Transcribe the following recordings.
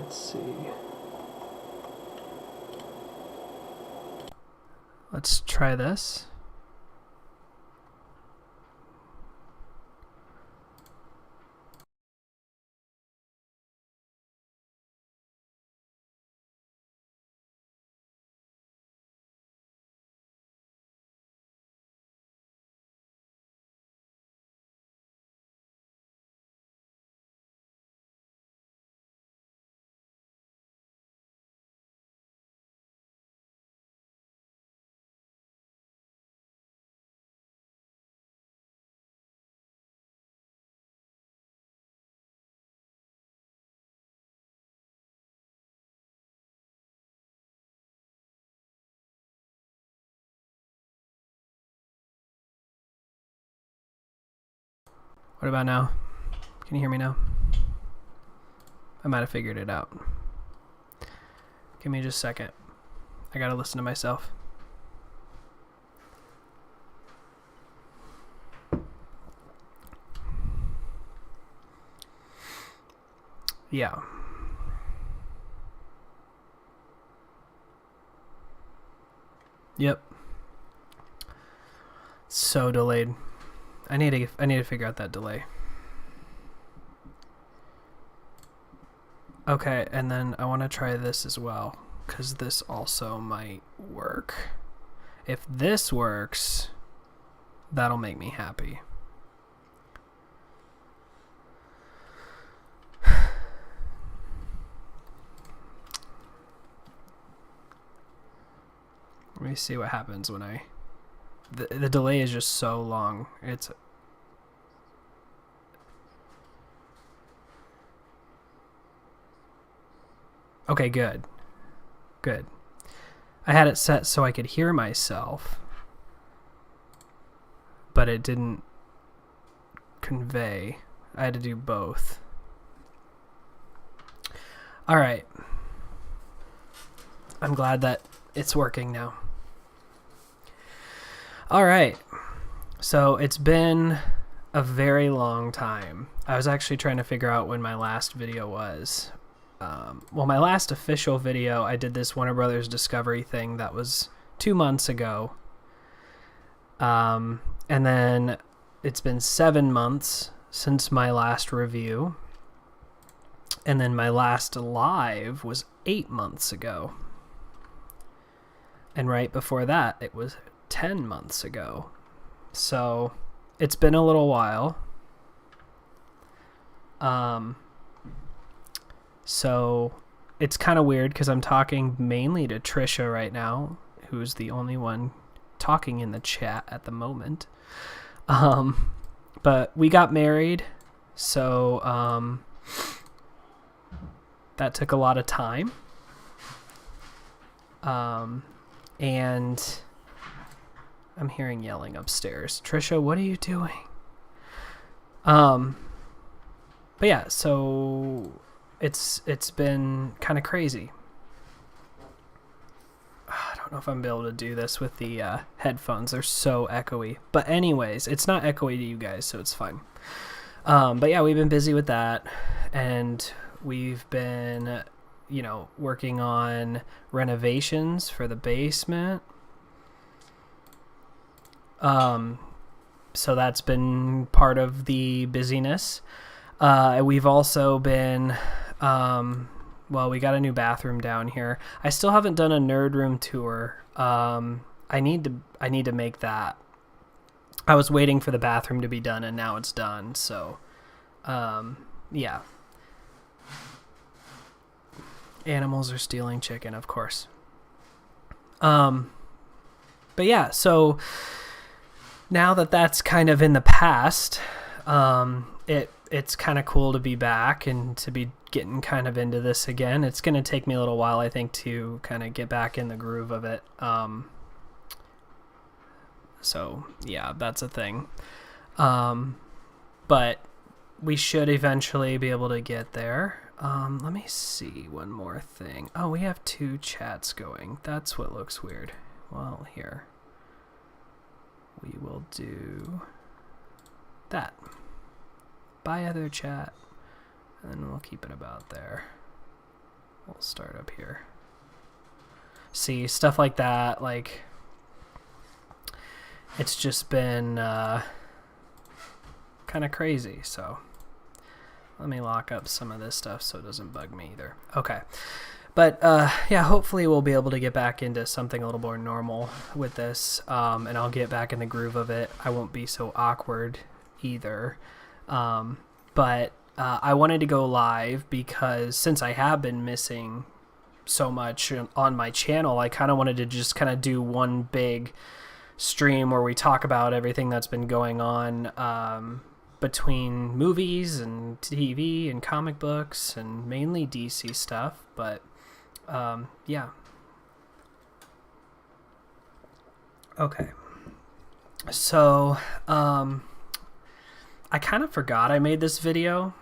Let's see. Let's try this. What about now? Can you hear me now? I might have figured it out. Give me just a second. I gotta listen to myself. Yeah. Yep. So delayed. I need to figure out that delay. Okay, and then I want to try this as well, because this also might work. If this works, that'll make me happy. Let me see what happens when I... The delay is just so long. It's... Okay, good. Good. I had it set so I could hear myself, but it didn't convey. I had to do both. All right. I'm glad that it's working now. All right. So it's been a very long time. I was actually trying to figure out when my last video was. Well, my last official video, I did this Warner Brothers Discovery thing that was 2 months ago. And then it's been 7 months since my last review. And then my last live was 8 months ago. And right before that, it was 10 months ago. So it's been a little while. So it's kind of weird because I'm talking mainly to Trisha right now, who's the only one talking in the chat at the moment. But we got married, so that took a lot of time. And I'm hearing yelling upstairs. Trisha, what are you doing? But yeah, so it's been kind of crazy. I don't know if I'm able to do this with the headphones. They're so echoey. But anyways, it's not echoey to you guys, so it's fine. But yeah, we've been busy with that, and we've been, you know, working on renovations for the basement. So that's been part of the busyness. We've also been, well, we got a new bathroom down here. I still haven't done a nerd room tour. I need to make that. I was waiting for the bathroom to be done, and now it's done. So, yeah. Animals are stealing chicken, of course. But yeah, so now that that's kind of in the past, it's kind of cool to be back and to be getting kind of into this again. It's going to take me a little while, I think, to kind of get back in the groove of it. So yeah, that's a thing. But we should eventually be able to get there. Let me see one more thing. Oh, we have 2 chats going. That's what looks weird. Well, here. We will do that. Bye, other chat. And we'll keep it about there. We'll start up here. See, stuff like that, like, it's just been kind of crazy. So let me lock up some of this stuff so it doesn't bug me either. Okay. But yeah, hopefully we'll be able to get back into something a little more normal with this, and I'll get back in the groove of it. I won't be so awkward either. But I wanted to go live because since I have been missing so much on my channel, I kind of wanted to just kind of do one big stream where we talk about everything that's been going on between movies and TV and comic books and mainly DC stuff. But yeah. Okay. So, I kind of forgot I made this video.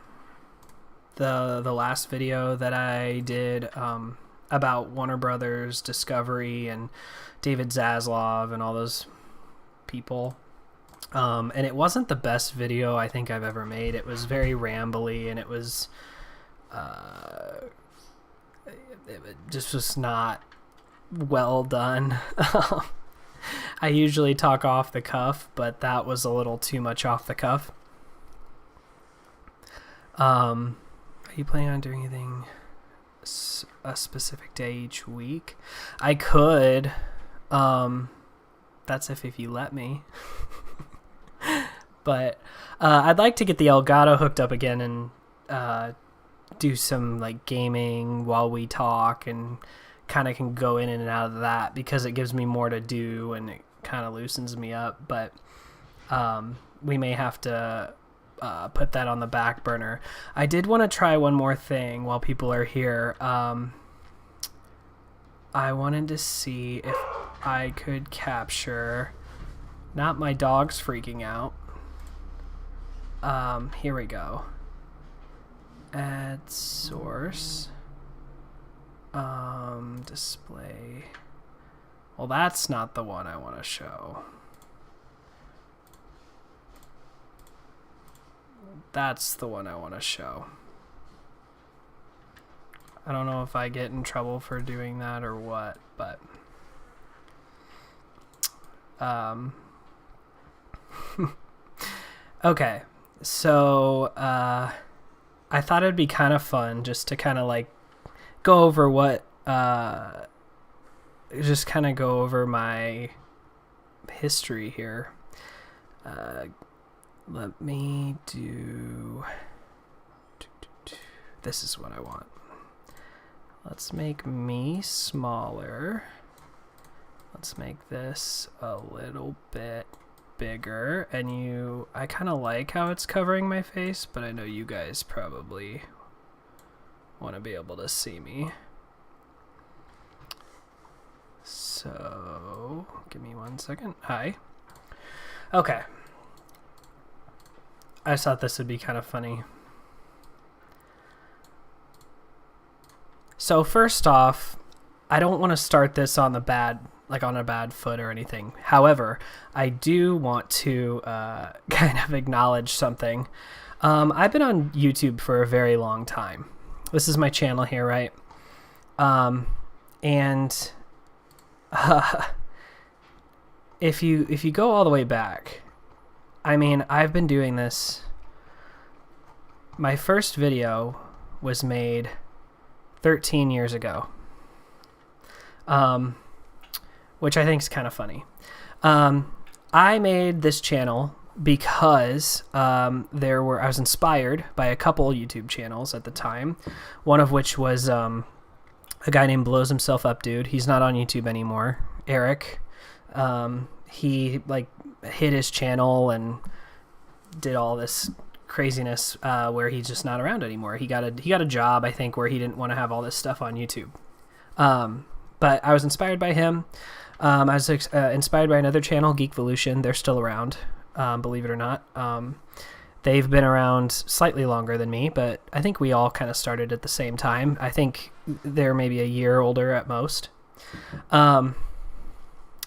The last video that I did about Warner Brothers, Discovery, and David Zaslav and all those people. And it wasn't the best video I think I've ever made. It was very rambly, and it was it just was not well done. I usually talk off the cuff, but that was a little too much off the cuff. Are you planning on doing anything a specific day each week? I could. That's if you let me. But I'd like to get the Elgato hooked up again and do some like gaming while we talk, and kind of can go in and out of that because it gives me more to do and it kind of loosens me up. But we may have to put that on the back burner. I did want to try one more thing while people are here. I wanted to see if I could capture not my dogs freaking out. Here we go. Add source. Display. Well, that's not the one I want to show. That's the one I want to show. I don't know if I get in trouble for doing that or what, but okay. So I thought it'd be kind of fun just to kind of like go over what just kind of go over my history here. Let me do, this is what I want. Let's make me smaller. Let's make this a little bit bigger. And I kind of like how it's covering my face, but I know you guys probably want to be able to see me. So, give me 1 second. Hi. Okay. I just thought this would be kind of funny. So first off, I don't want to start this on a bad foot or anything. However, I do want to kind of acknowledge something. I've been on YouTube for a very long time. This is my channel here, right? And if you go all the way back, I mean, I've been doing this. My first video was made 13 years ago, which I think is kind of funny. I made this channel because I was inspired by a couple YouTube channels at the time, one of which was a guy named Blows Himself Up Dude. He's not on YouTube anymore. Eric. He like hid his channel and did all this craziness where he's just not around anymore. He got a job, I think, where he didn't want to have all this stuff on YouTube. But I was inspired by him. I was inspired by another channel, Geekvolution. They're still around, believe it or not. They've been around slightly longer than me, but I think we all kind of started at the same time. I think they're maybe a year older at most.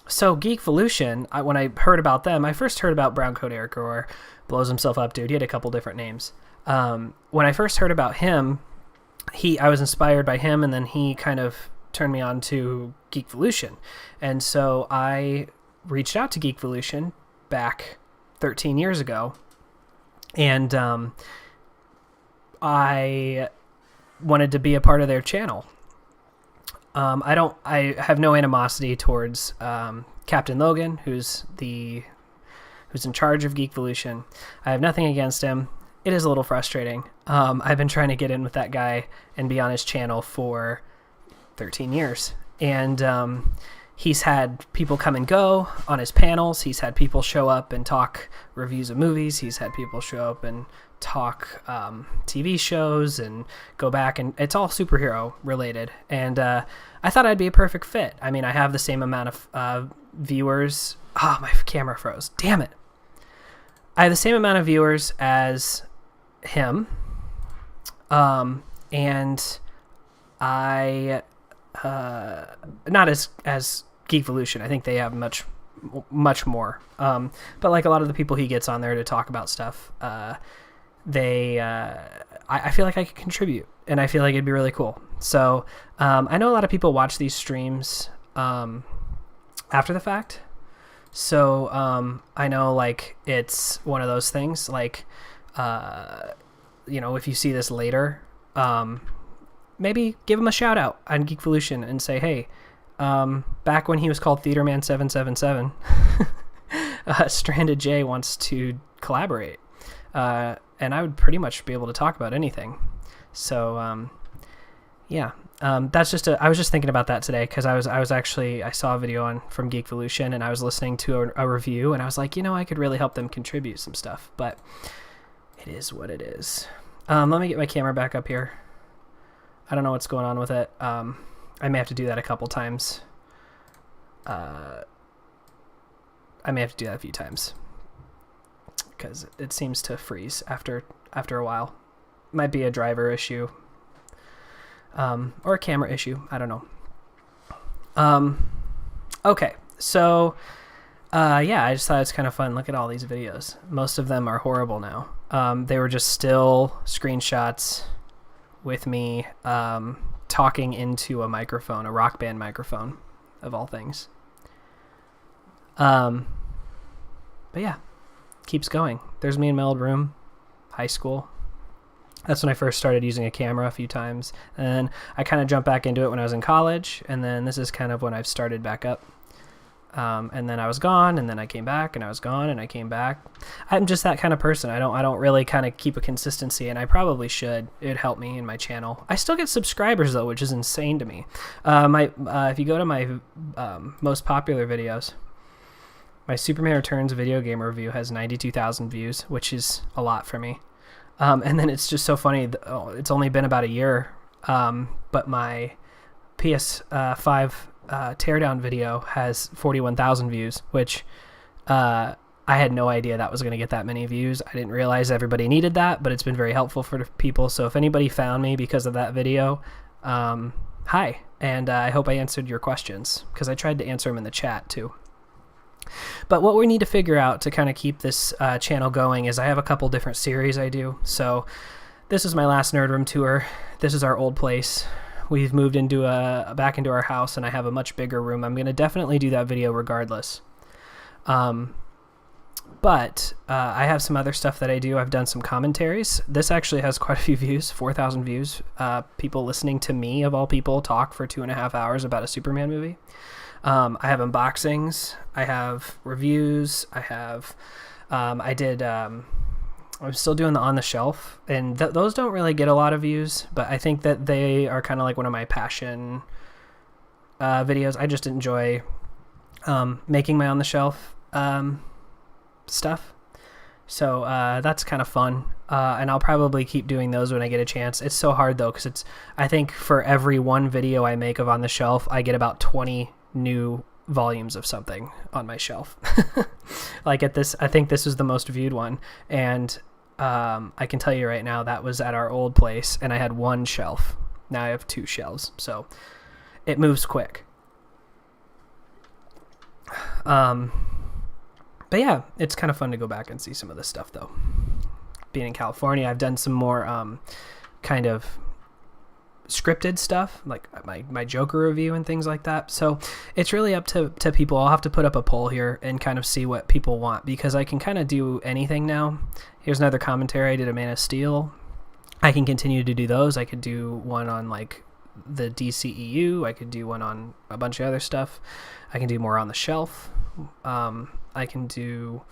So Geekvolution, when I heard about them, I first heard about Brown Coat Eric, or Blows Himself Up Dude. He had a couple different names. When I first heard about him, I was inspired by him, and then he kind of turned me on to Geekvolution. And so I reached out to Geekvolution back 13 years ago, and I wanted to be a part of their channel. I have no animosity towards Captain Logan, who's in charge of Geekvolution. I have nothing against him. It is a little frustrating. I've been trying to get in with that guy and be on his channel for 13 years. And he's had people come and go on his panels. He's had people show up and talk reviews of movies. He's had people show up and talk TV shows and go back, and it's all superhero related. And I thought I'd be a perfect fit. I mean, I have the same amount of viewers. Oh, my camera froze. Damn it. I have the same amount of viewers as him. And I not as Geekvolution. I think they have much more. But like a lot of the people he gets on there to talk about stuff, I feel like I could contribute, and I feel like it'd be really cool. So I know a lot of people watch these streams after the fact. So I know, like, it's one of those things, like, if you see this later, maybe give him a shout out on Geekvolution and say, hey, back when he was called Theaterman777, Stranded J wants to collaborate. And I would pretty much be able to talk about anything. So, yeah, that's just I was just thinking about that today, because I saw a video from Geekvolution, and I was listening to a review, and I was like, I could really help them contribute some stuff, but it is what it is. Let me get my camera back up here. I don't know what's going on with it. I may have to do that a couple times. I may have to do that a few times, because it seems to freeze after a while. Might be a driver issue, or a camera issue. I don't know. Okay, so yeah, I just thought it's kind of fun. Look at all these videos. Most of them are horrible now. They were just still screenshots with me talking into a microphone, a Rock Band microphone, of all things. But yeah, keeps going. There's me in my old room, high school. That's when I first started using a camera a few times. And I kind of jumped back into it when I was in college. And then this is kind of when I've started back up. And then I was gone, and then I came back, and I was gone, and I came back. I'm just that kind of person. I don't really kind of keep a consistency, and I probably should. It'd help me in my channel. I still get subscribers though, which is insane to me. If you go to my most popular videos, my Superman Returns video game review has 92,000 views, which is a lot for me. And then it's just so funny. It's only been about a year, but my PS5 teardown video has 41,000 views, which I had no idea that was going to get that many views. I didn't realize everybody needed that, but it's been very helpful for people. So if anybody found me because of that video, hi, and I hope I answered your questions, because I tried to answer them in the chat too. But what we need to figure out to kind of keep this channel going is I have a couple different series I do. So this is my last Nerd Room tour. This is our old place. We've moved into back into our house, and I have a much bigger room. I'm going to definitely do that video regardless. But I have some other stuff that I do. I've done some commentaries. This actually has quite a few views, 4,000 views. People listening to me, of all people, talk for 2.5 hours about a Superman movie. I have unboxings. I have reviews. I have... I'm still doing the On the Shelf, and those don't really get a lot of views, but I think that they are kind of like one of my passion videos. I just enjoy making my On the Shelf stuff. So that's kind of fun, and I'll probably keep doing those when I get a chance. It's so hard though, because I think for every one video I make of On the Shelf, I get about 20 new volumes of something on my shelf. Like at this, I think this is the most viewed one, and I can tell you right now that was at our old place, and I had one shelf. Now I have 2 shelves, so it moves quick. But yeah, it's kind of fun to go back and see some of this stuff though. Being in California, I've done some more kind of scripted stuff, like my Joker review and things like that. So it's really up to people. I'll have to put up a poll here and kind of see what people want, because I can kind of do anything now. Here's another commentary. I did a Man of Steel. I can continue to do those. I could do one on like the DCEU. I could do one on a bunch of other stuff. I can do more on the shelf. I can do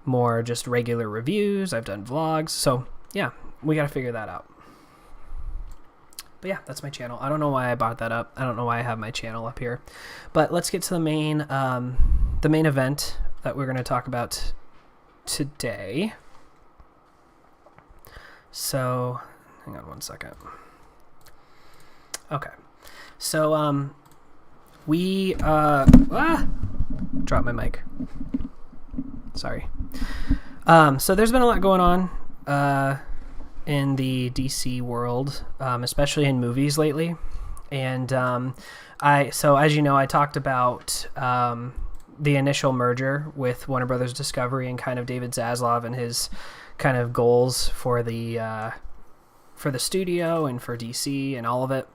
more just regular reviews. I've done vlogs. So yeah, we got to figure that out. But yeah, that's my channel. I don't know why I brought that up. I don't know why I have my channel up here. But let's get to the main event that we're going to talk about today. So, hang on one second. Okay. So, drop my mic. Sorry. So there's been a lot going on in the DC world, especially in movies lately. And so as you know, I talked about the initial merger with Warner Brothers Discovery and kind of David Zaslav and his kind of goals for the studio and for DC and all of it.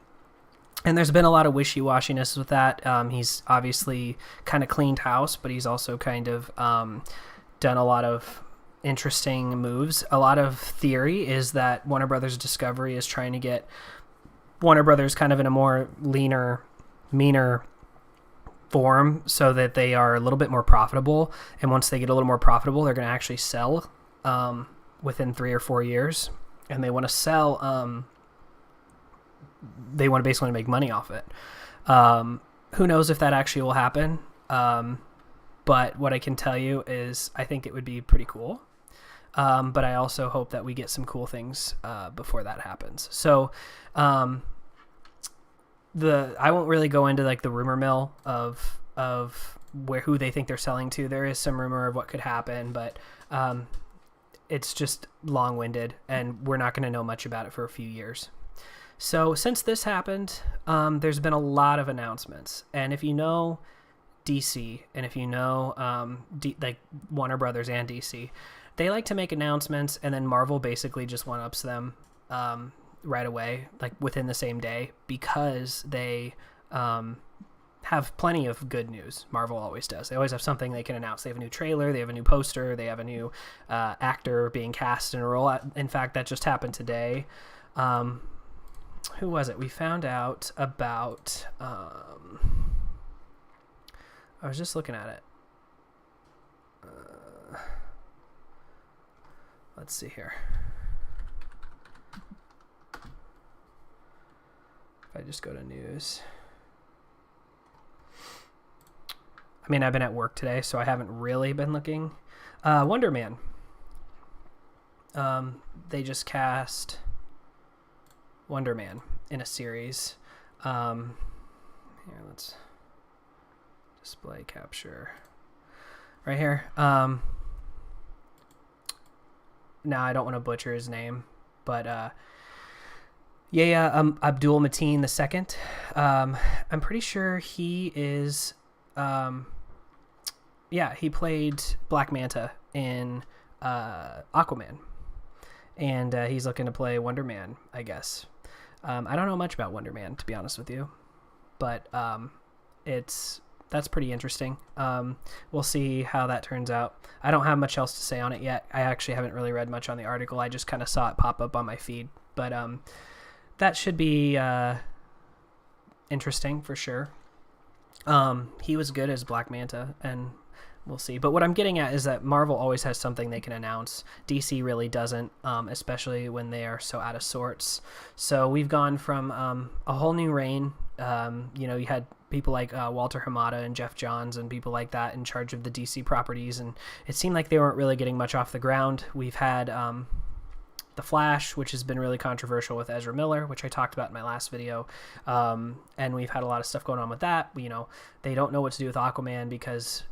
And there's been a lot of wishy-washiness with that. He's obviously kind of cleaned house, but he's also kind of done a lot of interesting moves. A lot of theory is that Warner Brothers Discovery is trying to get Warner Brothers kind of in a more leaner, meaner form so that they are a little bit more profitable. And once they get a little more profitable, they're going to actually sell within 3 or 4 years. And they want to sell... they want to basically make money off it. Who knows if that actually will happen? But what I can tell you is I think it would be pretty cool. But I also hope that we get some cool things before that happens. So I won't really go into like the rumor mill of who they think they're selling to. There is some rumor of what could happen, but it's just long-winded, and we're not going to know much about it for a few years. So since this happened, there's been a lot of announcements. And if you know DC, and if you know like Warner Brothers and DC, they like to make announcements, and then Marvel basically just one-ups them right away, like within the same day, because they have plenty of good news. Marvel always does. They always have something they can announce. They have a new trailer, they have a new poster, they have a new actor being cast in a role. In fact, that just happened today. Who was it? We found out about... I was just looking at it. Let's see here. If I just go to news. I mean, I've been at work today, so I haven't really been looking. Wonder Man. They just cast Wonder Man in a series. Here, let's display capture right here. Now I don't want to butcher his name, but Abdul Mateen II. I'm pretty sure he is. He played Black Manta in Aquaman, and he's looking to play Wonder Man, I guess. I don't know much about Wonder Man, to be honest with you, but that's pretty interesting. We'll see how that turns out. I don't have much else to say on it yet. I actually haven't really read much on the article. I just kind of saw it pop up on my feed, but that should be interesting for sure. He was good as Black Manta, and we'll see. But what I'm getting at is that Marvel always has something they can announce. DC really doesn't, especially when they are so out of sorts. So we've gone from a whole new reign. You had people like Walter Hamada and Jeff Johns and people like that in charge of the DC properties, and it seemed like they weren't really getting much off the ground. We've had The Flash, which has been really controversial with Ezra Miller, which I talked about in my last video, and we've had a lot of stuff going on with that. They don't know what to do with Aquaman because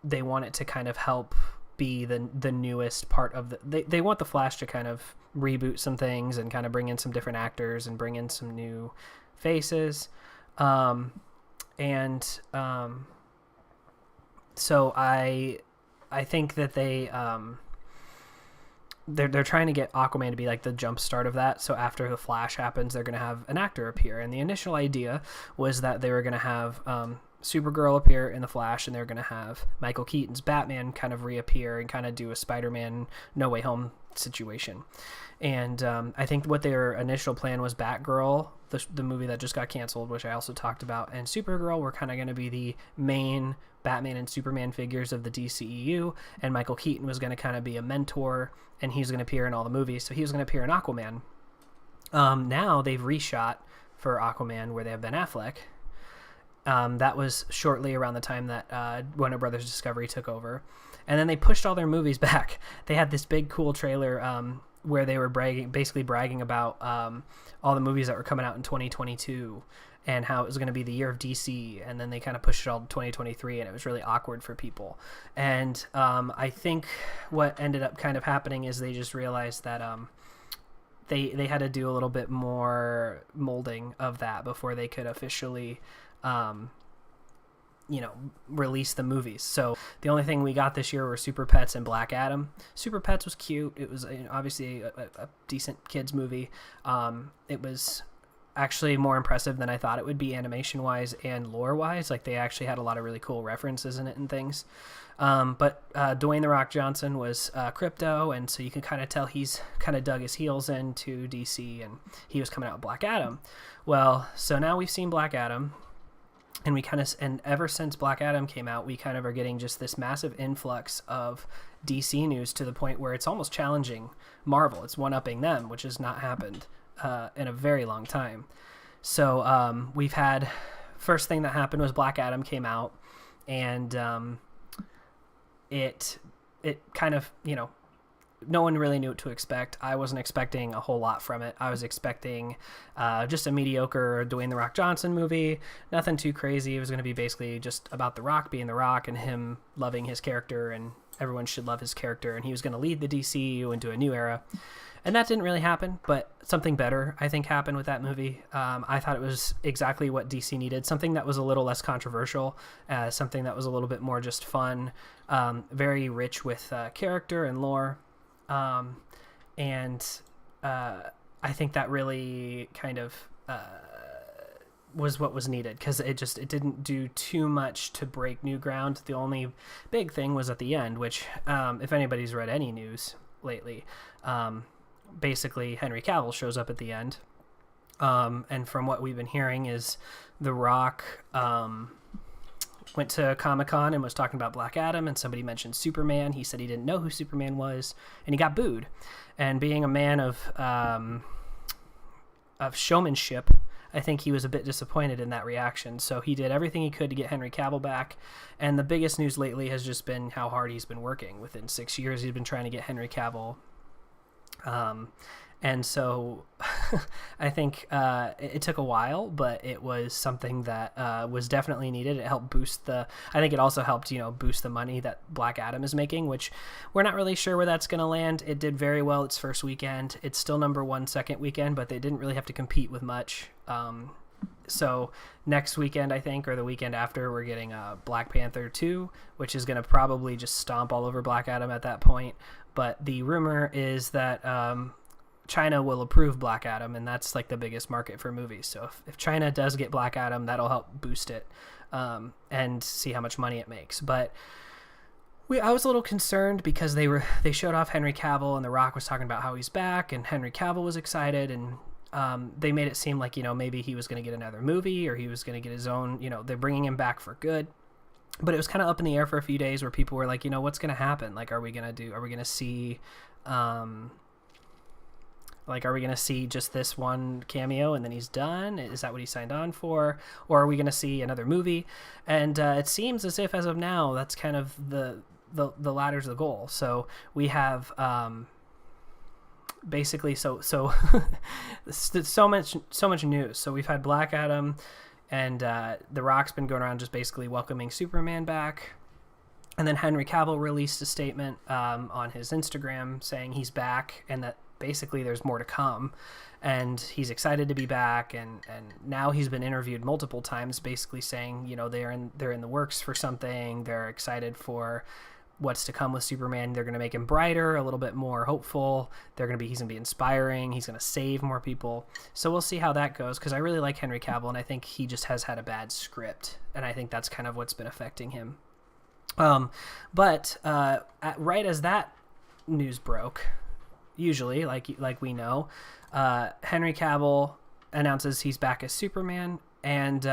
they want it to kind of help be the newest part of they want The Flash to kind of reboot some things and kind of bring in some different actors and bring in some new faces. So I think that they they're trying to get Aquaman to be like the jump start of that. So after the Flash happens, they're going to have an actor appear. And the initial idea was that they were going to have Supergirl appear in the Flash, and they're going to have Michael Keaton's Batman kind of reappear and kind of do a Spider-Man No Way Home situation. And I think what their initial plan was Batgirl, the movie that just got canceled, which I also talked about, and Supergirl were kind of going to be the main Batman and Superman figures of the DCEU, and Michael Keaton was going to kind of be a mentor, and he's going to appear in all the movies, so he was going to appear in Aquaman. Now they've reshot for Aquaman where they have Ben Affleck. That was shortly around the time that Warner Brothers Discovery took over, and then they pushed all their movies back. They had this big cool trailer where they were basically bragging about all the movies that were coming out in 2022 and how it was going to be the year of DC, and then they kind of pushed it all to 2023, and it was really awkward for people. And I think what ended up kind of happening is they just realized that they had to do a little bit more molding of that before they could officially release the movies. So the only thing we got this year were Super Pets and Black Adam. Super Pets was cute. It was obviously a decent kids movie. It was actually more impressive than I thought it would be animation wise and lore wise. Like, they actually had a lot of really cool references in it and things. But Dwayne The Rock Johnson was Crypto, and so you can kind of tell he's kind of dug his heels into DC, and he was coming out with Black Adam. Well, so now we've seen Black Adam, and ever since Black Adam came out, we kind of are getting just this massive influx of DC news to the point where it's almost challenging Marvel. It's one-upping them, which has not happened in a very long time. So we've had, first thing that happened was Black Adam came out, and it kind of, no one really knew what to expect. I wasn't expecting a whole lot from it. I was expecting just a mediocre Dwayne The Rock Johnson movie, nothing too crazy. It was going to be basically just about The Rock being The Rock and him loving his character, and everyone should love his character, and he was going to lead the DCU into a new era. And that didn't really happen, but something better, I think, happened with that movie. I thought it was exactly what DC needed, something that was a little less controversial, something that was a little bit more just fun, very rich with character and lore. And I think that really kind of was what was needed, because it didn't do too much to break new ground. The only big thing was at the end, which if anybody's read any news lately, basically Henry Cavill shows up at the end, and from what we've been hearing is The Rock went to Comic-Con and was talking about Black Adam, and somebody mentioned Superman. He said he didn't know who Superman was, and he got booed. And being a man of showmanship, I think he was a bit disappointed in that reaction. So he did everything he could to get Henry Cavill back. And the biggest news lately has just been how hard he's been working. Within 6 years, he's been trying to get Henry Cavill. And so I think it took a while, but it was something that was definitely needed. It helped boost I think it also helped, boost the money that Black Adam is making, which we're not really sure where that's going to land. It did very well its first weekend. It's still number one second weekend, but they didn't really have to compete with much. So next weekend, I think, or the weekend after, we're getting Black Panther 2, which is going to probably just stomp all over Black Adam at that point. But the rumor is that China will approve Black Adam, and that's like the biggest market for movies. So if China does get Black Adam, that'll help boost it and see how much money it makes. But I was a little concerned because they showed off Henry Cavill, and The Rock was talking about how he's back, and Henry Cavill was excited, and they made it seem like, maybe he was going to get another movie, or he was going to get his own, they're bringing him back for good. But it was kind of up in the air for a few days where people were like, what's going to happen? Like, are we going to see, are we going to see just this one cameo and then he's done? Is that what he signed on for? Or are we going to see another movie? And it seems as if, as of now, that's kind of the latter's the goal. So we have basically so much news. So we've had Black Adam, and The Rock's been going around just basically welcoming Superman back. And then Henry Cavill released a statement on his Instagram saying he's back, and that basically there's more to come, and he's excited to be back. And now he's been interviewed multiple times, basically saying, they're in the works for something. They're excited for what's to come with Superman. They're going to make him brighter, a little bit more hopeful. He's going to be inspiring. He's going to save more people. So we'll see how that goes, because I really like Henry Cavill, and I think he just has had a bad script, and I think that's kind of what's been affecting him. But right as that news broke, usually, like we know, Henry Cavill announces he's back as Superman, and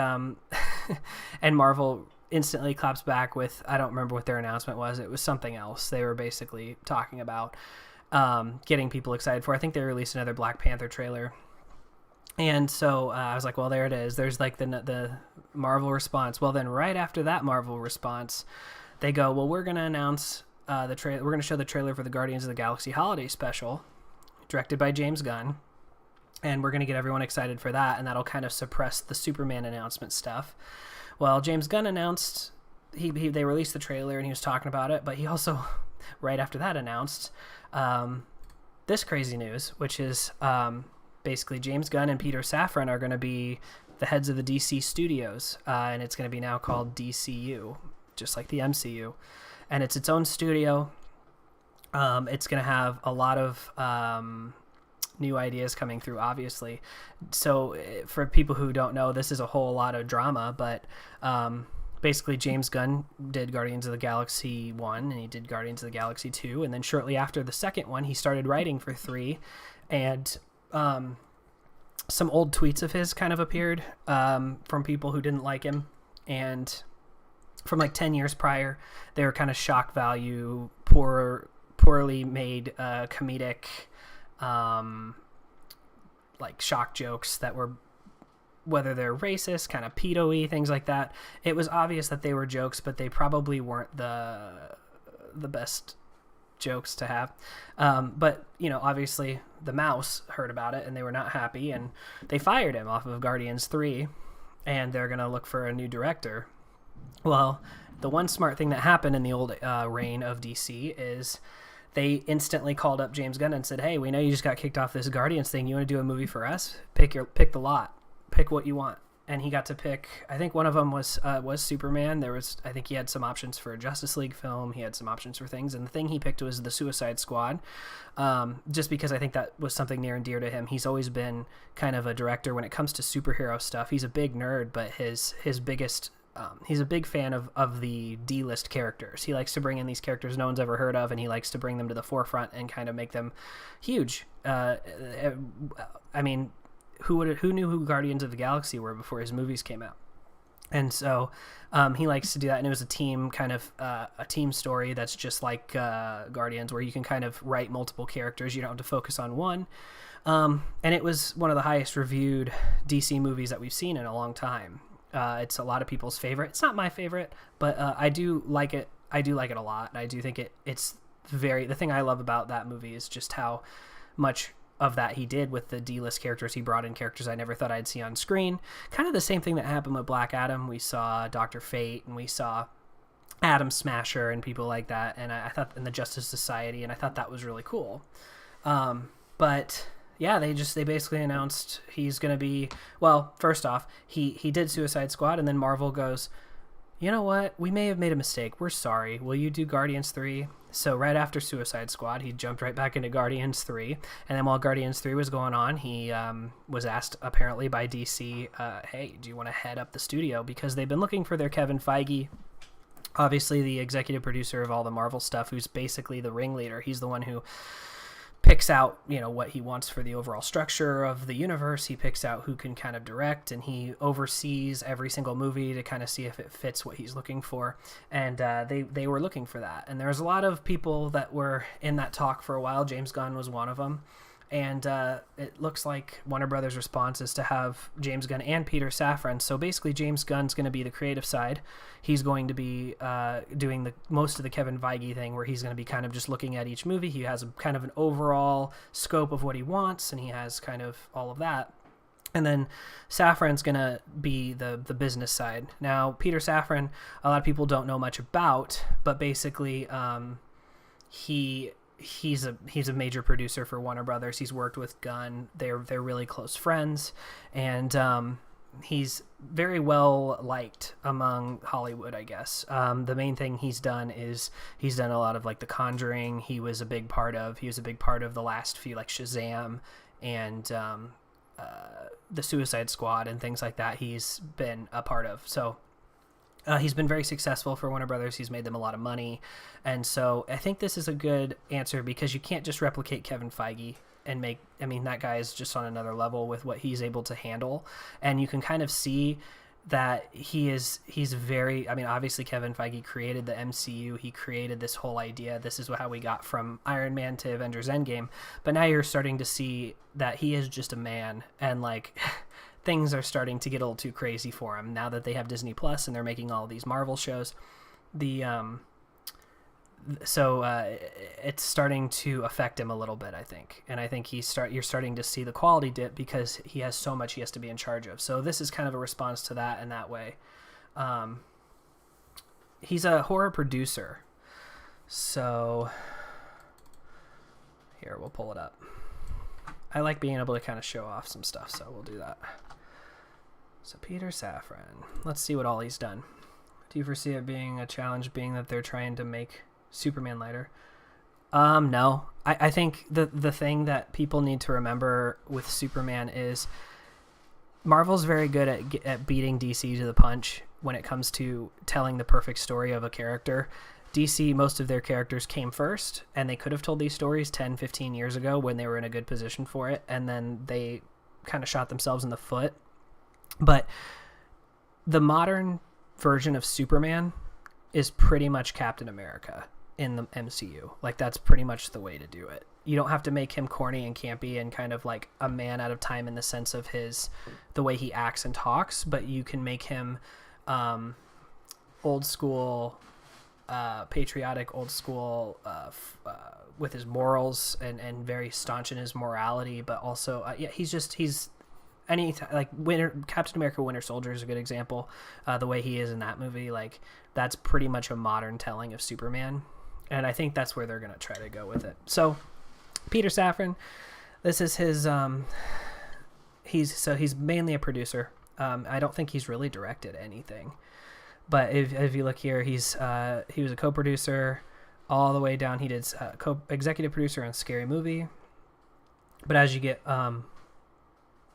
and Marvel instantly claps back with, I don't remember what their announcement was. It was something else. They were basically talking about getting people excited for. I think they released another Black Panther trailer. And so I was like, well, there it is. There's like the Marvel response. Well, then right after that Marvel response, they go, well, we're going to announce the trailer. We're going to show the trailer for the Guardians of the Galaxy Holiday Special, directed by James Gunn. And we're going to get everyone excited for that, and that'll kind of suppress the Superman announcement stuff. Well, James Gunn announced, they released the trailer, and he was talking about it, but he also, right after that, announced this crazy news, which is basically James Gunn and Peter Safran are going to be the heads of the DC studios, and it's going to be now called DCU, just like the MCU. And it's its own studio. It's going to have a lot of new ideas coming through, obviously. So for people who don't know, this is a whole lot of drama, but basically James Gunn did Guardians of the Galaxy 1, and he did Guardians of the Galaxy 2, and then shortly after the second one, he started writing for 3, and some old tweets of his kind of appeared from people who didn't like him, and from like 10 years prior, they were kind of shock value, poorly made comedic like shock jokes that were, whether they're racist, kind of pedo-y, things like that. It was obvious that they were jokes, but they probably weren't the best jokes to have. But, you know, obviously the Mouse heard about it, and they were not happy, and they fired him off of Guardians 3, and they're going to look for a new director. Well, the one smart thing that happened in the old reign of DC is they instantly called up James Gunn and said, hey, we know you just got kicked off this Guardians thing. You want to do a movie for us? Pick the lot. Pick what you want. And he got to pick, I think one of them was Superman. I think he had some options for a Justice League film. He had some options for things. And the thing he picked was the Suicide Squad, just because I think that was something near and dear to him. He's always been kind of a director when it comes to superhero stuff. He's a big nerd, but his biggest... he's a big fan of the D-list characters. He likes to bring in these characters no one's ever heard of, and he likes to bring them to the forefront and kind of make them huge. I mean, who knew who Guardians of the Galaxy were before his movies came out? And so he likes to do that, and it was a team kind of a team story that's just like Guardians, where you can kind of write multiple characters. You don't have to focus on one. And it was one of the highest reviewed DC movies that we've seen in a long time. It's a lot of people's favorite. It's not my favorite, but I do like it. I do like it a lot. I do think it's the thing I love about that movie is just how much of that he did with the D-list characters. He brought in characters I never thought I'd see on screen. Kind of the same thing that happened with Black Adam. We saw Dr. Fate, and we saw Atom Smasher and people like that. And I thought in the Justice Society, and I thought that was really cool. But yeah, they basically announced he's going to be, well, first off, he did Suicide Squad, and then Marvel goes, you know what, we may have made a mistake. We're sorry. Will you do Guardians 3? So right after Suicide Squad, he jumped right back into Guardians 3, and then while Guardians 3 was going on, he was asked apparently by DC, hey, do you want to head up the studio? Because they've been looking for their Kevin Feige, obviously the executive producer of all the Marvel stuff, who's basically the ringleader. He's the one who picks out, what he wants for the overall structure of the universe. He picks out who can kind of direct, and he oversees every single movie to kind of see if it fits what he's looking for. And they were looking for that. And there was a lot of people that were in that talk for a while. James Gunn was one of them. And it looks like Warner Brothers' response is to have James Gunn and Peter Safran. So basically, James Gunn's going to be the creative side. He's going to be doing most of the Kevin Feige thing, where he's going to be kind of just looking at each movie. He has kind of an overall scope of what he wants, and he has kind of all of that. And then Safran's going to be the business side. Now, Peter Safran, a lot of people don't know much about, but basically he's a major producer for Warner Brothers. He's worked with Gunn. They're really close friends, and he's very well liked among Hollywood, I guess. The main thing he's done is he's done a lot of like The Conjuring. He was a big part of the last few, like Shazam and the Suicide Squad and things like that. He's been a part of. So he's been very successful for Warner Brothers. He's made them a lot of money. And so I think this is a good answer because you can't just replicate Kevin Feige and that guy is just on another level with what he's able to handle. And you can kind of see that he's very, obviously Kevin Feige created the MCU. He created this whole idea. This is how we got from Iron Man to Avengers Endgame. But now you're starting to see that he is just a man, and like things are starting to get a little too crazy for him now that they have Disney Plus and they're making all these Marvel shows. It's starting to affect him a little bit, I think. And I think you're starting to see the quality dip because he has so much he has to be in charge of. So this is kind of a response to that in that way. He's a horror producer. So here, we'll pull it up. I like being able to kind of show off some stuff, so we'll do that. So Peter Safran. Let's see what all he's done. Do you foresee it being a challenge, being that they're trying to make Superman lighter? No. I think the thing that people need to remember with Superman is Marvel's very good at beating DC to the punch when it comes to telling the perfect story of a character. DC, most of their characters came first, and they could have told these stories 10, 15 years ago when they were in a good position for it, and then they kind of shot themselves in the foot. But the modern version of Superman is pretty much Captain America in the MCU. Like, that's pretty much the way to do it. You don't have to make him corny and campy and kind of like a man out of time in the sense of the way he acts and talks, but you can make him old school, patriotic, old school, with his morals and very staunch in his morality, but also he's Captain America Winter Soldier is a good example. The way he is in that movie, like, that's pretty much a modern telling of Superman, and I think that's where they're gonna try to go with it. So Peter Safran, this is his he's mainly a producer. I don't think he's really directed anything, but if you look here, he was a co-producer all the way down. He did executive producer on Scary Movie, but as you get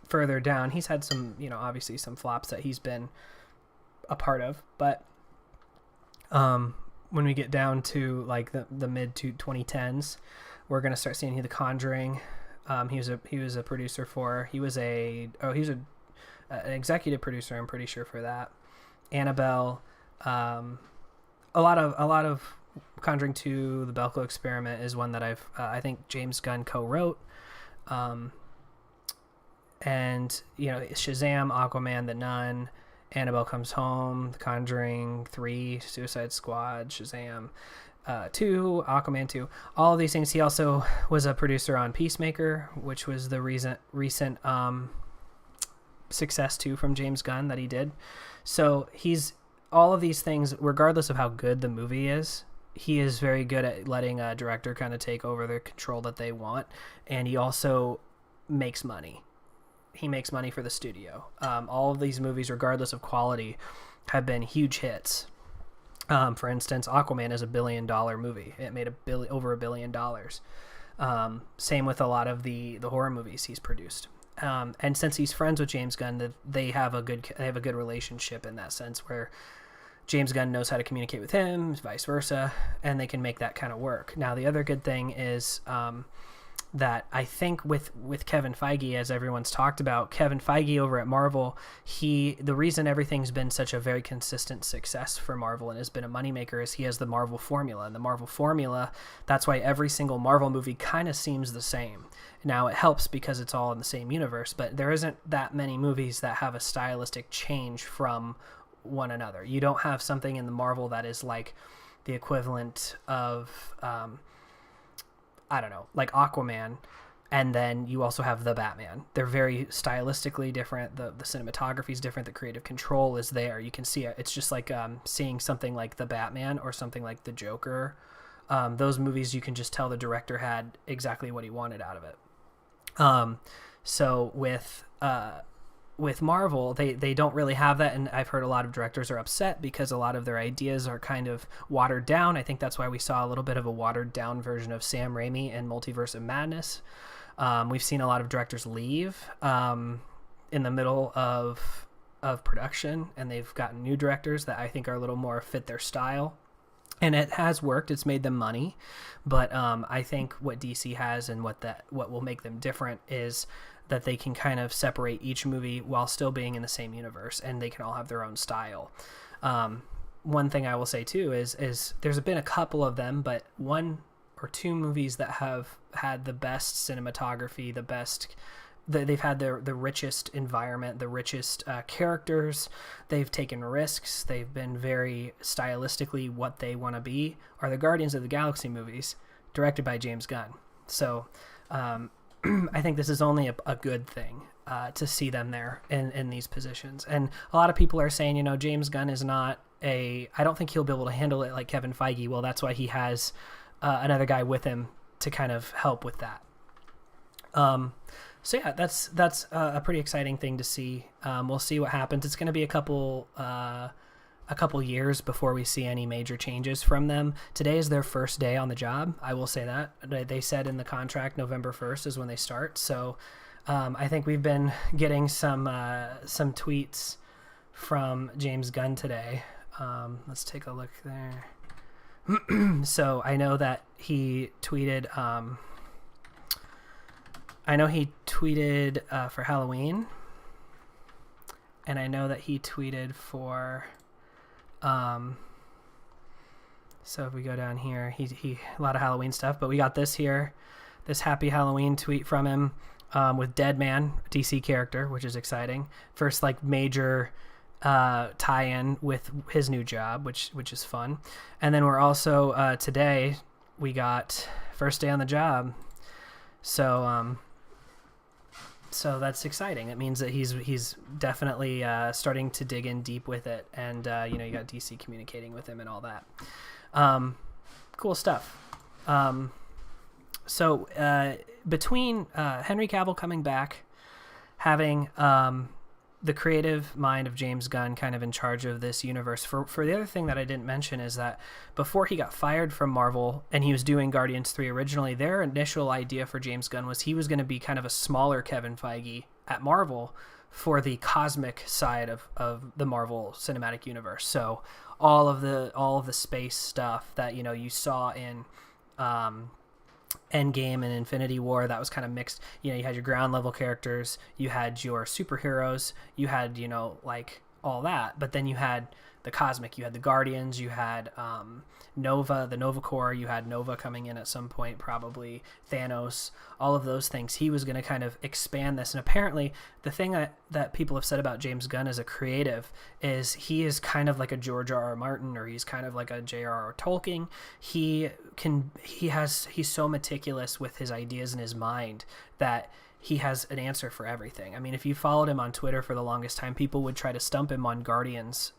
further down, he's had some, obviously some flops that he's been a part of, but when we get down to like the mid to 2010s, we're going to start seeing The Conjuring. He was a producer for, he was an executive producer, I'm pretty sure, for that. Annabelle, a lot of Conjuring 2, The Belko Experiment is one that I think James Gunn co-wrote. And, Shazam, Aquaman, The Nun, Annabelle Comes Home, The Conjuring 3, Suicide Squad, Shazam 2, Aquaman 2, all of these things. He also was a producer on Peacemaker, which was the recent success too from James Gunn that he did. So he's all of these things, regardless of how good the movie is. He is very good at letting a director kind of take over the control that they want, and he also makes money. He makes money for the studio. All of these movies, regardless of quality, have been huge hits. For instance, Aquaman is $1 billion movie. It made over $1 billion. Same with a lot of the horror movies he's produced. And since he's friends with James Gunn, they have a good relationship in that sense, where James Gunn knows how to communicate with him, vice versa, and they can make that kind of work. Now, the other good thing is that I think with Kevin Feige, as everyone's talked about, Kevin Feige over at Marvel, the reason everything's been such a very consistent success for Marvel and has been a moneymaker is he has the Marvel formula. And the Marvel formula, that's why every single Marvel movie kind of seems the same. Now, it helps because it's all in the same universe, but there isn't that many movies that have a stylistic change from one another. You don't have something in the Marvel that is like the equivalent of I don't know, like Aquaman, and then you also have the Batman. They're very stylistically different. The cinematography is different. The creative control is there. You can see it. It's just like seeing something like the Batman or something like the Joker. Those movies, you can just tell the director had exactly what he wanted out of it. So with with Marvel, they don't really have that, and I've heard a lot of directors are upset because a lot of their ideas are kind of watered down. I think that's why we saw a little bit of a watered down version of Sam Raimi in Multiverse of Madness. We've seen a lot of directors leave in the middle of production, and they've gotten new directors that I think are a little more fit their style. And it has worked. It's made them money, but I think what DC has and what will make them different is that they can kind of separate each movie while still being in the same universe, and they can all have their own style. One thing I will say too is there's been a couple of them, but one or two movies that have had the best cinematography, they've had the richest environment, the richest characters. They've taken risks. They've been very stylistically what they want to be, are the Guardians of the Galaxy movies, directed by James Gunn. So I think this is only a good thing to see them there in these positions. And a lot of people are saying, James Gunn is not I don't think he'll be able to handle it like Kevin Feige. Well, that's why he has another guy with him to kind of help with that. So yeah, that's a pretty exciting thing to see. We'll see what happens. It's going to be a couple years before we see any major changes from them. Today is their first day on the job. I will say that. They said in the contract November 1st is when they start. So I think we've been getting some tweets from James Gunn today. Let's take a look there. So I know that he tweeted... for Halloween, and I know that he tweeted for, so if we go down here, he a lot of Halloween stuff, but we got this Happy Halloween tweet from him, with Deadman, DC character, which is exciting. First, major, tie-in with his new job, which is fun. And then we're also, today, we got first day on the job. So that's exciting. It means that he's definitely starting to dig in deep with it, and you got DC communicating with him and all that. Cool stuff. So between Henry Cavill coming back, having the creative mind of James Gunn kind of in charge of this universe. For the other thing that I didn't mention is that before he got fired from Marvel and he was doing Guardians 3 originally, their initial idea for James Gunn was he was going to be kind of a smaller Kevin Feige at Marvel for the cosmic side of the Marvel Cinematic Universe. So all of the space stuff that you saw in Endgame and Infinity War, that was kind of mixed. You had your ground level characters, you had your superheroes, you had all that, but then you had the cosmic, you had the Guardians, you had Nova, the Nova Corps, you had Nova coming in at some point, probably Thanos, all of those things. He was going to kind of expand this, and apparently the thing that people have said about James Gunn as a creative is he is kind of like a George R.R. Martin, or he's kind of like a J.R.R. Tolkien. He's so meticulous with his ideas in his mind that he has an answer for everything. I mean, if you followed him on Twitter for the longest time, people would try to stump him on Guardians,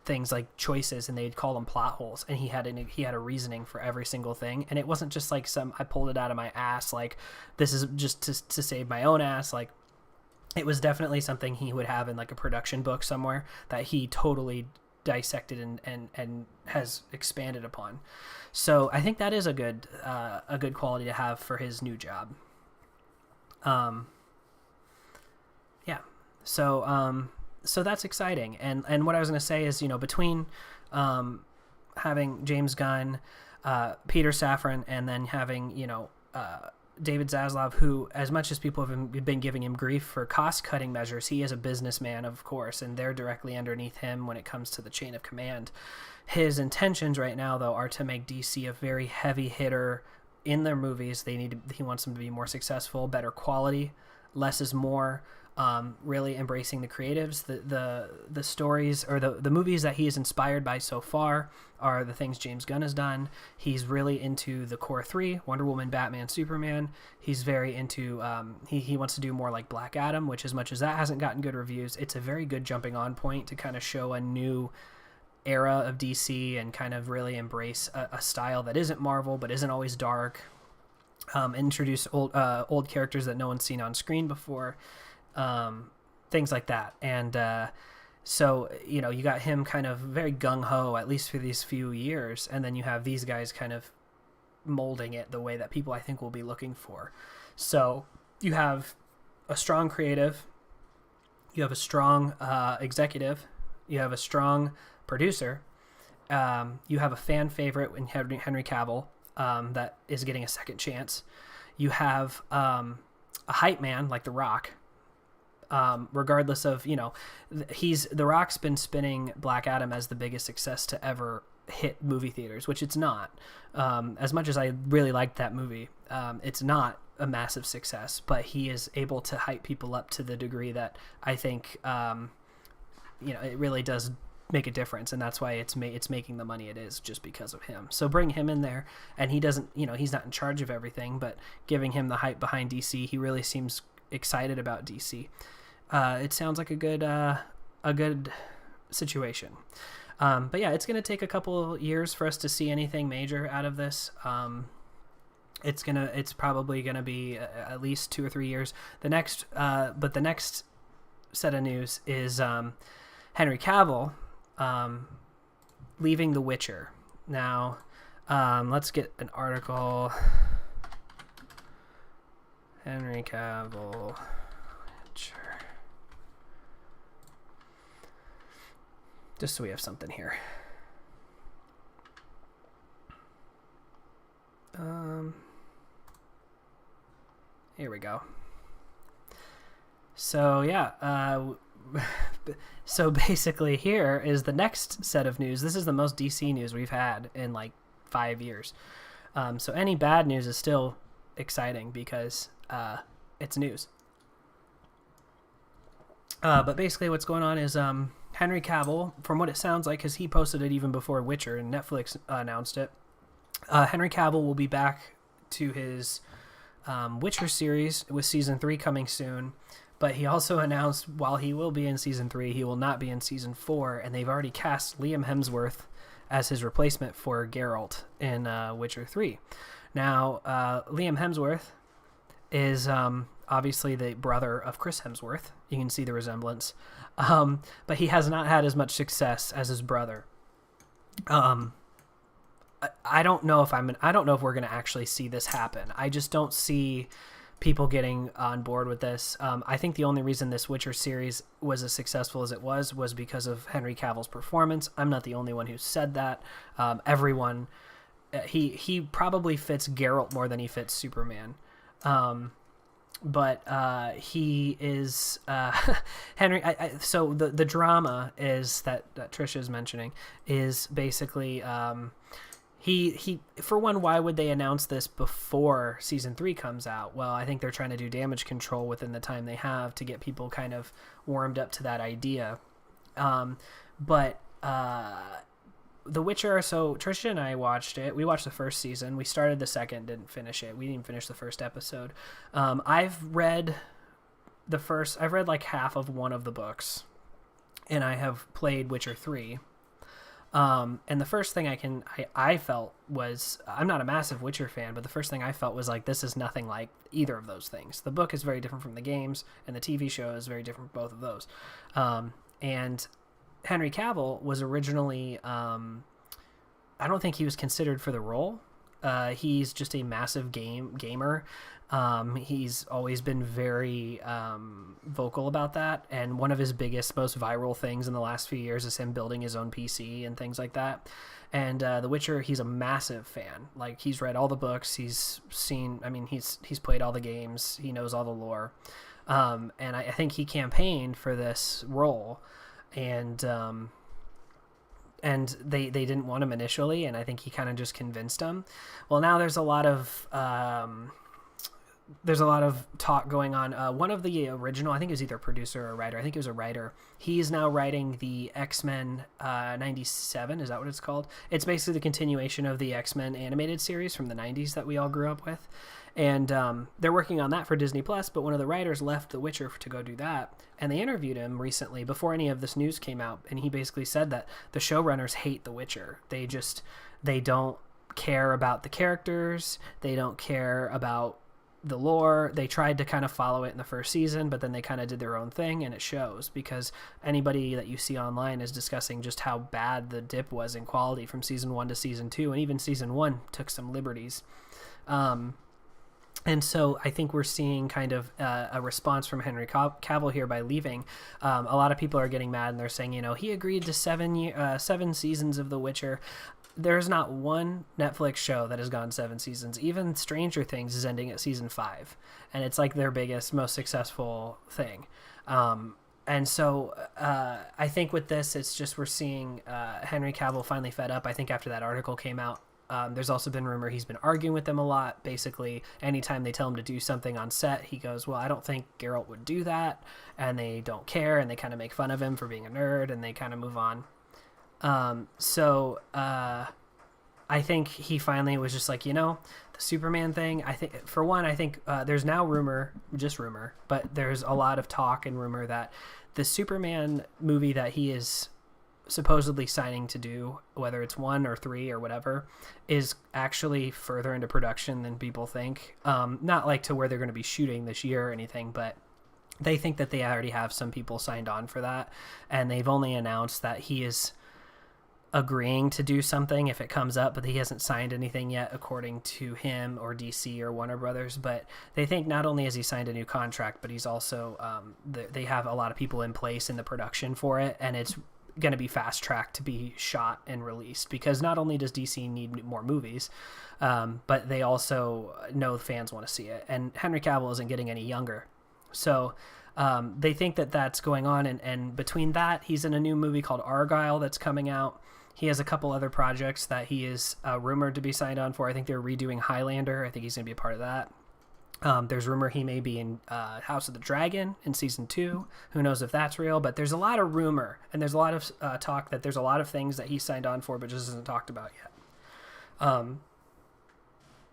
things like choices, and they'd call them plot holes. And he had a reasoning for every single thing. And it wasn't just like I pulled it out of my ass, like this is just to save my own ass. Like, it was definitely something he would have in a production book somewhere that he totally dissected and has expanded upon. So I think that is a good quality to have for his new job. So that's exciting. And what I was going to say is, between, having James Gunn, Peter Safran, and then having, David Zaslav, who, as much as people have been giving him grief for cost-cutting measures, he is a businessman, of course, and they're directly underneath him when it comes to the chain of command. His intentions right now, though, are to make DC a very heavy hitter in their movies. He wants them to be more successful, better quality, less is more. Really embracing the creatives. The stories, or the movies that he is inspired by so far, are the things James Gunn has done. He's really into the core three: Wonder Woman, Batman, Superman. He's very into he wants to do more like Black Adam, which, as much as that hasn't gotten good reviews, it's a very good jumping on point to kind of show a new era of DC and kind of really embrace a style that isn't Marvel but isn't always dark. Introduce old characters that no one's seen on screen before. things like that. And so, you know, you got him kind of very gung-ho, at least for these few years, and then you have these guys kind of molding it the way that people, I think, will be looking for. So you have a strong creative, you have a strong executive, you have a strong producer, you have a fan favorite in Henry Cavill that is getting a second chance. You have a hype man like The Rock. Regardless of, you know, The Rock's been spinning Black Adam as the biggest success to ever hit movie theaters, which it's not. As much as I really liked that movie, it's not a massive success, but he is able to hype people up to the degree that I think, you know, it really does make a difference, and that's why it's making the money it is, just because of him. So bring him in there, and he doesn't, you know, he's not in charge of everything, but giving him the hype behind DC, he really seems excited about DC. It sounds like a good situation. But yeah, it's going to take a couple years for us to see anything major out of this. It's probably going to be at least 2 or 3 years. The next set of news is Henry Cavill leaving The Witcher. Now, let's get an article. Henry Cavill, Witcher. Just so we have something here. Here we go. So yeah, so basically here is the next set of news. This is the most DC news we've had in like 5 years. So any bad news is still exciting because it's news. But basically what's going on is Henry Cavill, from what it sounds like, because he posted it even before Witcher and Netflix announced it, Henry Cavill will be back to his Witcher series with season 3 coming soon. But he also announced while he will be in season 3, he will not be in season 4, and they've already cast Liam Hemsworth as his replacement for Geralt in Witcher 3. Now, Liam Hemsworth is obviously the brother of Chris Hemsworth. You can see the resemblance. But he has not had as much success as his brother. I don't know if we're going to actually see this happen. I just don't see people getting on board with this. I think the only reason this Witcher series was as successful as it was because of Henry Cavill's performance. I'm not the only one who said that. Everyone, he probably fits Geralt more than he fits Superman. But he is Henry. So the drama is that Trisha is mentioning is basically he for one, why would they announce this before season 3 comes out? Well, I think they're trying to do damage control within the time they have to get people kind of warmed up to that idea. But The Witcher, so Trisha and I watched it. We watched the first season. We started the second, didn't finish it. We didn't finish the first episode. I've read like half of one of the books, and I have played Witcher 3. And the first thing I felt was, I'm not a massive Witcher fan, but the first thing I felt was like, this is nothing like either of those things. The book is very different from the games, and the TV show is very different from both of those. And Henry Cavill was originally, I don't think he was considered for the role. He's just a massive gamer. He's always been very vocal about that, and one of his biggest, most viral things in the last few years is him building his own PC and things like that. And The Witcher, he's a massive fan. Like, he's read all the books, he's played all the games, he knows all the lore. And I think he campaigned for this role, and they didn't want him initially, and I think he kind of just convinced them. Well, now there's a lot of talk going on. One of the original, I think it was either a producer or a writer. I think it was a writer. He's now writing the X-Men 97. Is that what it's called? It's basically the continuation of the X-Men animated series from the 90s that we all grew up with. And they're working on that for Disney Plus, but one of the writers left The Witcher to go do that. And they interviewed him recently before any of this news came out, and he basically said that the showrunners hate The Witcher. They don't care about the characters. They don't care about the lore. They tried to kind of follow it in the first season, but then they kind of did their own thing, and it shows because anybody that you see online is discussing just how bad the dip was in quality from season 1 to season 2, and even season 1 took some liberties. And so I think we're seeing kind of a response from Henry Cavill here by leaving. A lot of people are getting mad, and they're saying, he agreed to 7 seasons of The Witcher. There's not one Netflix show that has gone 7 seasons. Even Stranger Things is ending at season 5, and it's like their biggest, most successful thing. And so I think with this, it's just we're seeing Henry Cavill finally fed up. I think after that article came out, there's also been rumor he's been arguing with them a lot. Basically, anytime they tell him to do something on set, he goes, well, I don't think Geralt would do that, and they don't care, and they kind of make fun of him for being a nerd, and they kind of move on. I think he finally was just like, the Superman thing, I think, for one, there's now rumor, but there's a lot of talk and rumor that the Superman movie that he is supposedly signing to do, whether it's 1 or 3 or whatever, is actually further into production than people think. Not like to where they're going to be shooting this year or anything, but they think that they already have some people signed on for that, and they've only announced that he is agreeing to do something if it comes up, but he hasn't signed anything yet, according to him or DC or Warner Brothers. But they think not only has he signed a new contract, but he's also they have a lot of people in place in the production for it, and it's going to be fast tracked to be shot and released, because not only does DC need more movies, but they also know fans want to see it, and Henry Cavill isn't getting any younger. So they think that that's going on, and between that, he's in a new movie called Argylle that's coming out. He has a couple other projects that he is rumored to be signed on for. I think they're redoing Highlander. I think he's going to be a part of that. There's rumor he may be in House of the Dragon in season 2. Who knows if that's real, but there's a lot of rumor, and there's a lot of talk that there's a lot of things that he signed on for but just isn't talked about yet.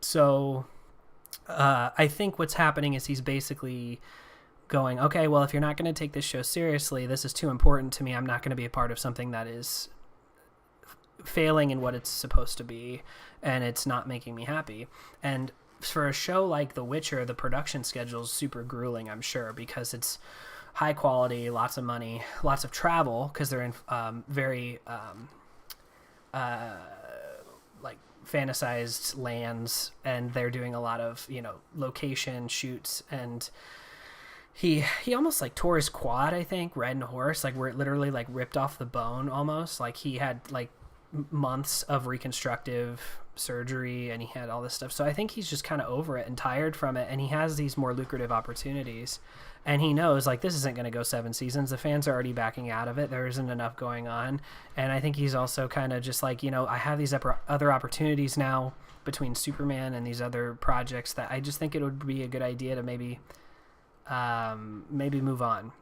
So I think what's happening is he's basically going, okay, well, if you're not going to take this show seriously, this is too important to me, I'm not going to be a part of something that is failing in what it's supposed to be, and it's not making me happy. And for a show like The Witcher, the production schedule is super grueling, I'm sure, because it's high quality, lots of money, lots of travel, because they're in very like fantasized lands, and they're doing a lot of location shoots. And he almost like tore his quad, I think, riding a horse, like where it literally like ripped off the bone almost. Like he had like months of reconstructive surgery, and he had all this stuff. So I think he's just kind of over it and tired from it, and he has these more lucrative opportunities, and he knows like this isn't going to go 7 seasons. The fans are already backing out of it. There isn't enough going on. And I think he's also kind of just like, I have these other opportunities now between Superman and these other projects that I just think it would be a good idea to maybe move on.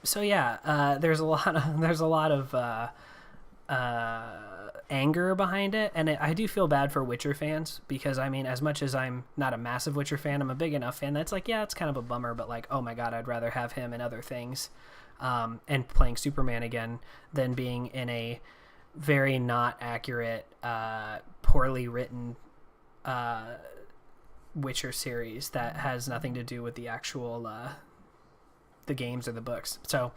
So yeah, there's a lot of anger behind it, and I do feel bad for Witcher fans, because I mean, as much as I'm not a massive Witcher fan, I'm a big enough fan that's like, yeah, it's kind of a bummer, but like, oh my god, I'd rather have him in other things, and playing Superman again, than being in a very not accurate, poorly written Witcher series that has nothing to do with the actual the games or the books. So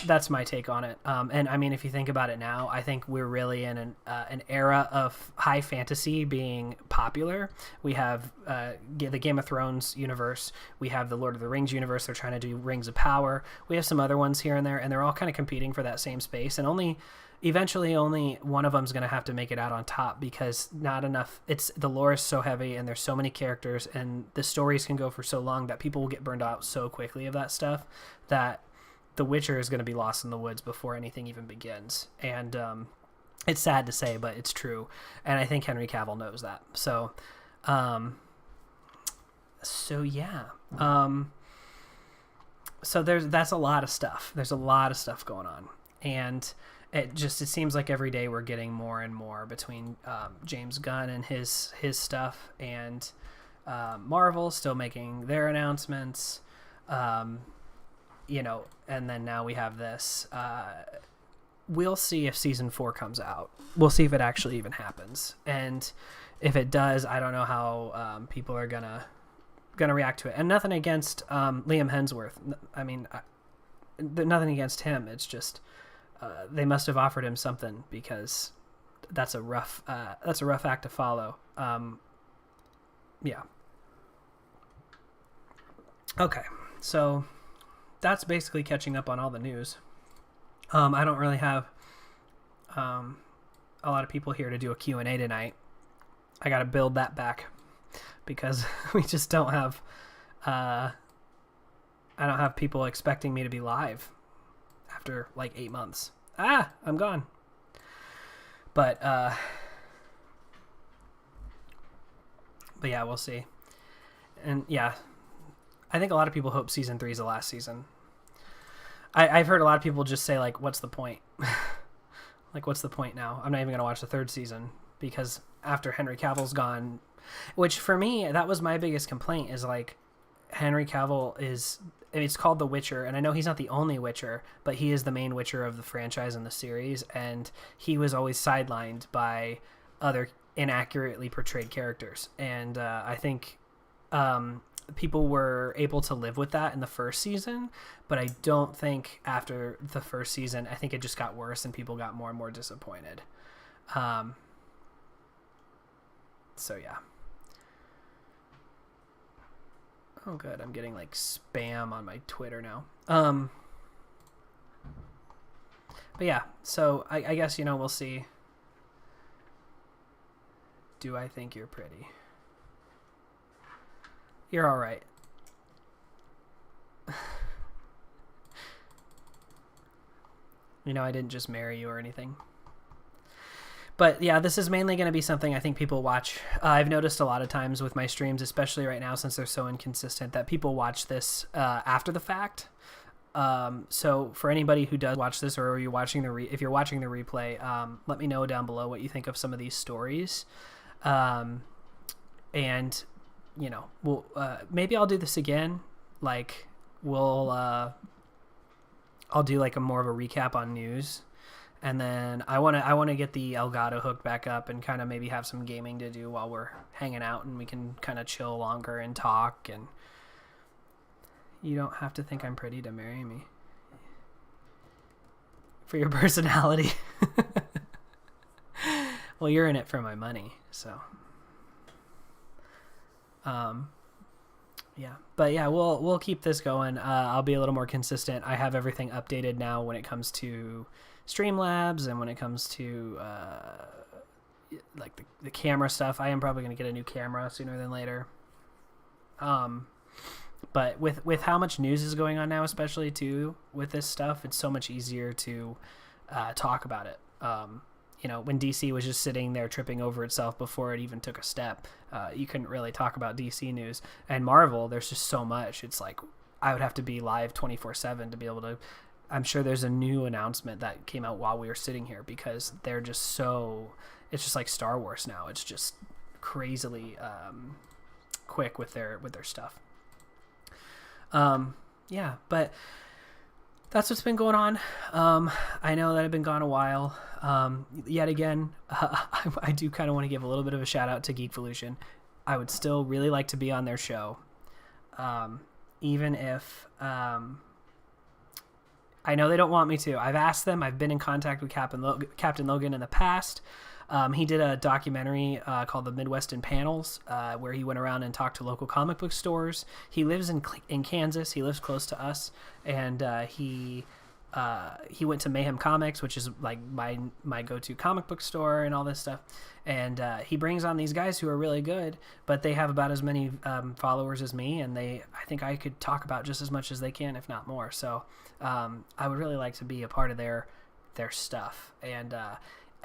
that's my take on it. And I mean, if you think about it now, I think we're really in an era of high fantasy being popular. We have the Game of Thrones universe. We have the Lord of the Rings universe. They're trying to do Rings of Power. We have some other ones here and there, and they're all kind of competing for that same space. And eventually only one of them is going to have to make it out on top, because not enough. The lore is so heavy, and there's so many characters, and the stories can go for so long that people will get burned out so quickly of that stuff that The Witcher is going to be lost in the woods before anything even begins. And it's sad to say, but it's true. And I think Henry Cavill knows that. So yeah. So that's a lot of stuff. There's a lot of stuff going on. And it seems like every day we're getting more and more between James Gunn and his stuff, and Marvel still making their announcements. And then now we have this. we'll see if season 4 comes out. We'll see if it actually even happens, and if it does, I don't know how people are gonna react to it. And nothing against Liam Hemsworth. I mean, nothing against him. It's just they must have offered him something, because that's a rough act to follow. Yeah. Okay, so that's basically catching up on all the news. I don't really have a lot of people here to do a Q&A tonight. I got to build that back, because we just don't have I don't have people expecting me to be live after like 8 months. I'm gone. But yeah, we'll see. And yeah, I think a lot of people hope season 3 is the last season. I've heard a lot of people just say, like, what's the point? Like, what's the point now? I'm not even going to watch the 3rd season, because after Henry Cavill's gone, which for me, that was my biggest complaint, is like, Henry Cavill is, it's called The Witcher, and I know he's not the only Witcher, but he is the main Witcher of the franchise and the series, and he was always sidelined by other inaccurately portrayed characters. And I think people were able to live with that in the 1st season, but I don't think after the 1st season, I think it just got worse and people got more and more disappointed. So yeah. Oh good, I'm getting like spam on my Twitter now. But yeah, so I guess, you know, we'll see. Do I think you're pretty? You're all right. You know, I didn't just marry you or anything. But yeah, this is mainly going to be something I think people watch. I've noticed a lot of times with my streams, especially right now since they're so inconsistent, that people watch this after the fact. So for anybody who does watch this, or you're watching if you're watching the replay, let me know down below what you think of some of these stories. And you know, we'll maybe I'll do this again. Like I'll do like a more of a recap on news, and then I want to get the Elgato hook back up and kind of maybe have some gaming to do while we're hanging out, and we can kind of chill longer and talk. And you don't have to think I'm pretty to marry me. For your personality. Well, you're in it for my money, so. Yeah, but yeah, we'll keep this going. I'll be a little more consistent. I have everything updated now when it comes to Streamlabs and when it comes to like the camera stuff. I am probably going to get a new camera sooner than later. But with how much news is going on now, especially too with this stuff, it's so much easier to talk about it. You know, when DC was just sitting there tripping over itself before it even took a step, you couldn't really talk about DC news. And Marvel, there's just so much. It's like I would have to be live 24/7 to be able to. I'm sure there's a new announcement that came out while we were sitting here, because they're just so. It's just like Star Wars now. It's just crazily quick with their stuff. Yeah, but that's what's been going on. I know that I've been gone a while. Yet again, I do kind of want to give a little bit of a shout out to Geekvolution. I would still really like to be on their show. Even if I know they don't want me to. I've asked them. I've been in contact with Captain Logan in the past. He did a documentary called The Midwest in Panels, where he went around and talked to local comic book stores. He lives in Kansas. He lives close to us, and he went to Mayhem Comics, which is like my go-to comic book store and all this stuff. And he brings on these guys who are really good, but they have about as many followers as me, and I think I could talk about just as much as they can, if not more. So I would really like to be a part of their stuff. And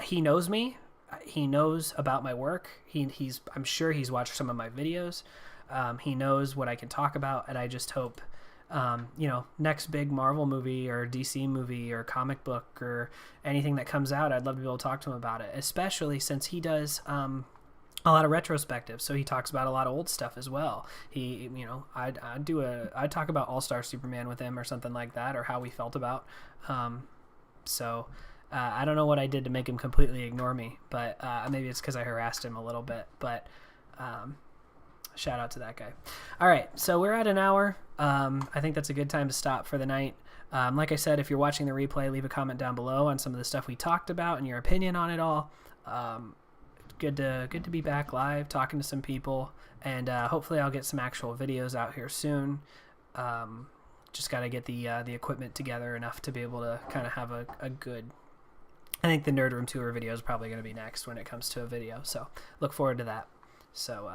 he knows me. He knows about my work. I'm sure he's watched some of my videos. He knows what I can talk about, and I just hope, you know, next big Marvel movie or DC movie or comic book or anything that comes out, I'd love to be able to talk to him about it, especially since he does a lot of retrospectives. So he talks about a lot of old stuff as well. He, you know, I'd talk about All-Star Superman with him or something like that, or how we felt about. So I don't know what I did to make him completely ignore me, but maybe it's because I harassed him a little bit. But shout out to that guy. All right, so we're at an hour. I think that's a good time to stop for the night. Like I said, if you're watching the replay, leave a comment down below on some of the stuff we talked about and your opinion on it all. Good to be back live talking to some people, and hopefully I'll get some actual videos out here soon. Just got to get the equipment together enough to be able to kind of have a good. I think the Nerd Room Tour video is probably going to be next when it comes to a video, so look forward to that. So